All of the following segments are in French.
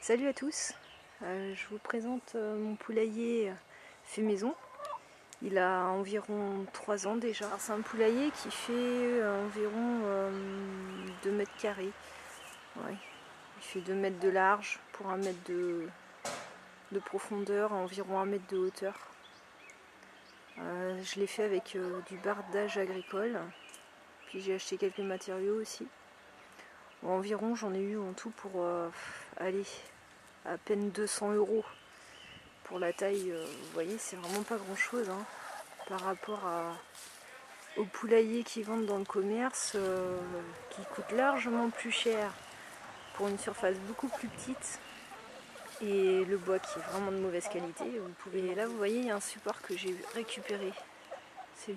Salut à tous, je vous présente mon poulailler fait maison. Il a environ 3 ans déjà. C'est un poulailler qui fait environ 2 mètres carrés. Ouais. Il fait 2 mètres de large pour 1 mètre de profondeur, environ 1 mètre de hauteur. Je l'ai fait avec du bardage agricole, puis j'ai acheté quelques matériaux aussi. Environ j'en ai eu en tout pour aller à peine 200 € pour la taille. Vous voyez, c'est vraiment pas grand chose hein, par rapport aux poulaillers qui vendent dans le commerce, qui coûtent largement plus cher pour une surface beaucoup plus petite, et le bois qui est vraiment de mauvaise qualité. Vous pouvez, là vous voyez, il y a un support que j'ai récupéré. C'est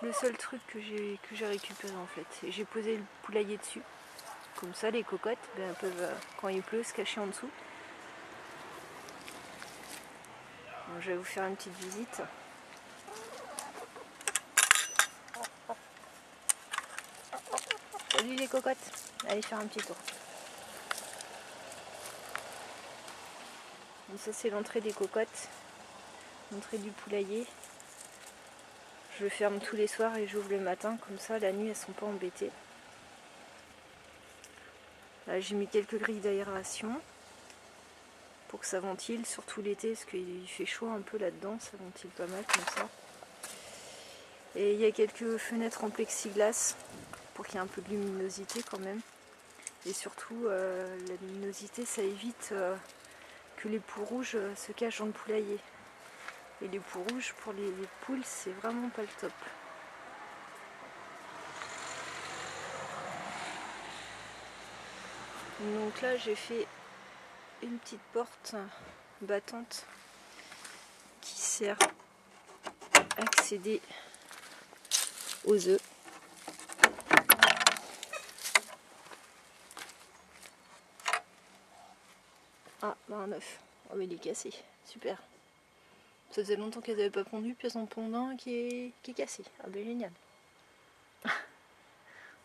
le seul truc que j'ai récupéré en fait, et j'ai posé le poulailler dessus. Comme ça les cocottes elles peuvent, quand il pleut, se cacher en dessous. Donc, je vais vous faire une petite visite. Salut les cocottes, allez faire un petit tour. Donc ça c'est l'entrée des cocottes, l'entrée du poulailler. Je le ferme tous les soirs et j'ouvre le matin, comme ça la nuit elles sont pas embêtées. Là j'ai mis quelques grilles d'aération pour que ça ventile, surtout l'été parce qu'il fait chaud un peu là-dedans, ça ventile pas mal comme ça. Et il y a quelques fenêtres en plexiglas pour qu'il y ait un peu de luminosité quand même. Et surtout la luminosité ça évite que les poules rouges se cachent dans le poulailler. Et les poules rouges pour les poules c'est vraiment pas le top. Donc là j'ai fait une petite porte battante qui sert à accéder aux œufs. Ah, bah un œuf. Oh mais il est cassé, super. Ça faisait longtemps qu'elles n'avaient pas pondu, puis elles en pondent un qui est cassé. Ah bah génial.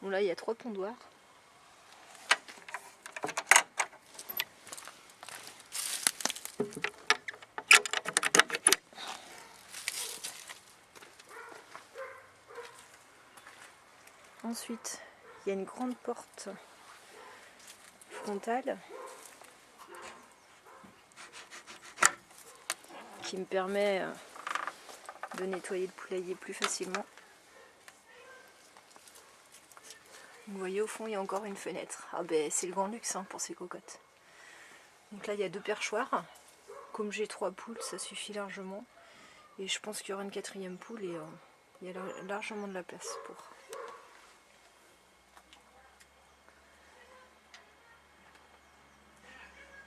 Bon là il y a 3 pondoirs. Ensuite, il y a une grande porte frontale qui me permet de nettoyer le poulailler plus facilement. Vous voyez au fond il y a encore une fenêtre. Ah ben c'est le grand luxe hein, pour ces cocottes. Donc là il y a 2 perchoirs. Comme j'ai 3 poules ça suffit largement. Et je pense qu'il y aura une 4e poule et il y a largement de la place pour.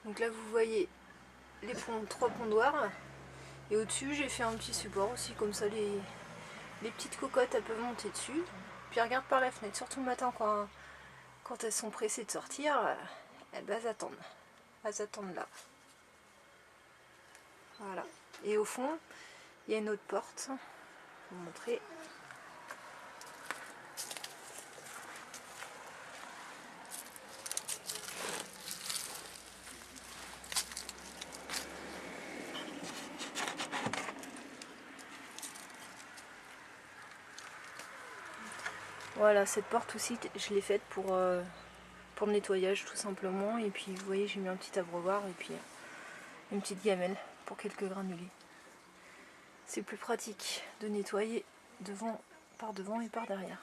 Donc là vous voyez les 3 pondoirs. Et au-dessus j'ai fait un petit support aussi, comme ça les petites cocottes elles peuvent monter dessus. Puis elles regardent par la fenêtre, surtout le matin quand elles sont pressées de sortir, elles attendent. Elles attendent là. Voilà. Et au fond, il y a une autre porte. Je vais vous montrer. Voilà, cette porte aussi, je l'ai faite pour le nettoyage tout simplement. Et puis vous voyez, j'ai mis un petit abreuvoir et puis une petite gamelle pour quelques granulés. C'est plus pratique de nettoyer par devant et par derrière.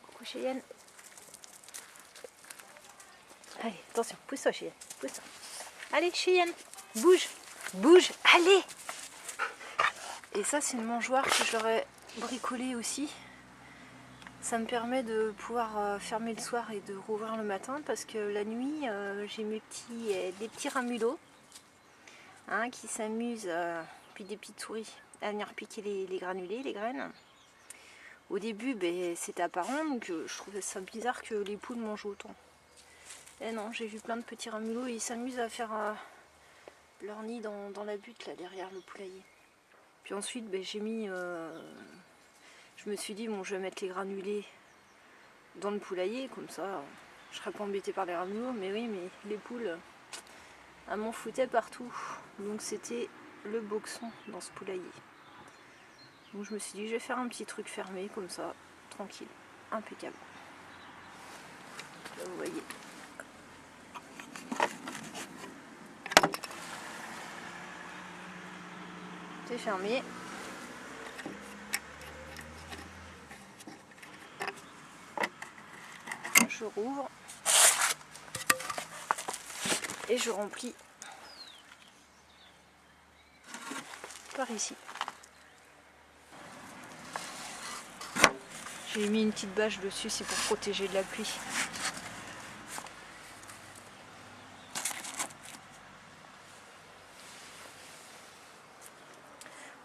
Coucou Cheyenne. Allez, attention, pousse-toi Cheyenne, pousse-toi. Allez Cheyenne, bouge, bouge, allez. Et ça c'est une mangeoire que j'aurais bricolée aussi. Ça me permet de pouvoir fermer le soir et de rouvrir le matin, parce que la nuit j'ai des petits ramulots hein, qui s'amusent, puis des petites souris à venir piquer les granulés, les graines. Au début c'était apparent, donc je trouvais ça bizarre que les poules mangent autant. Et non, j'ai vu plein de petits ramulots et ils s'amusent à faire leur nid dans la butte là derrière le poulailler. Puis ensuite j'ai mis, je me suis dit bon je vais mettre les granulés dans le poulailler, comme ça je serai pas embêtée par les granulés, mais oui mais les poules elles m'en foutaient partout, donc c'était le boxon dans ce poulailler. Donc je me suis dit je vais faire un petit truc fermé comme ça, tranquille, impeccable. Là vous voyez. C'est fermé. Je rouvre et je remplis par ici. J'ai mis une petite bâche dessus, c'est pour protéger de la pluie.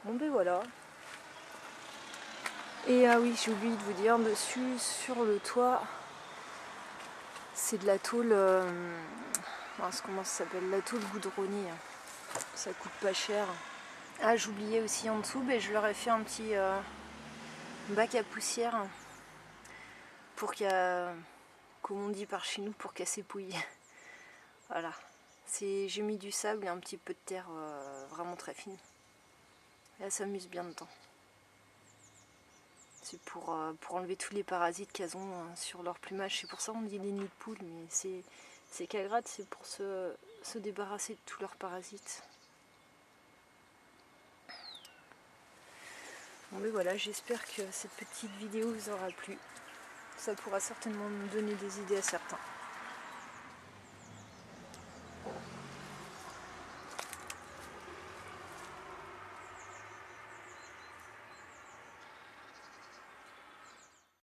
Bon ben voilà. Et ah oui, j'ai oublié de vous dire, dessus, sur le toit, c'est de la tôle, comment ça s'appelle, la tôle goudronnée. Ça coûte pas cher. Ah, j'oubliais aussi en dessous, je leur ai fait un petit bac à poussière pour comme on dit par chez nous, pour casser pouille. Voilà. J'ai mis du sable et un petit peu de terre vraiment très fine. Et elles s'amusent bien dedans. C'est pour enlever tous les parasites qu'elles ont sur leur plumage. C'est pour ça qu'on dit des nids de poules, mais c'est qu'à gratte, c'est pour se débarrasser de tous leurs parasites. Bon mais voilà, j'espère que cette petite vidéo vous aura plu. Ça pourra certainement me donner des idées à certains.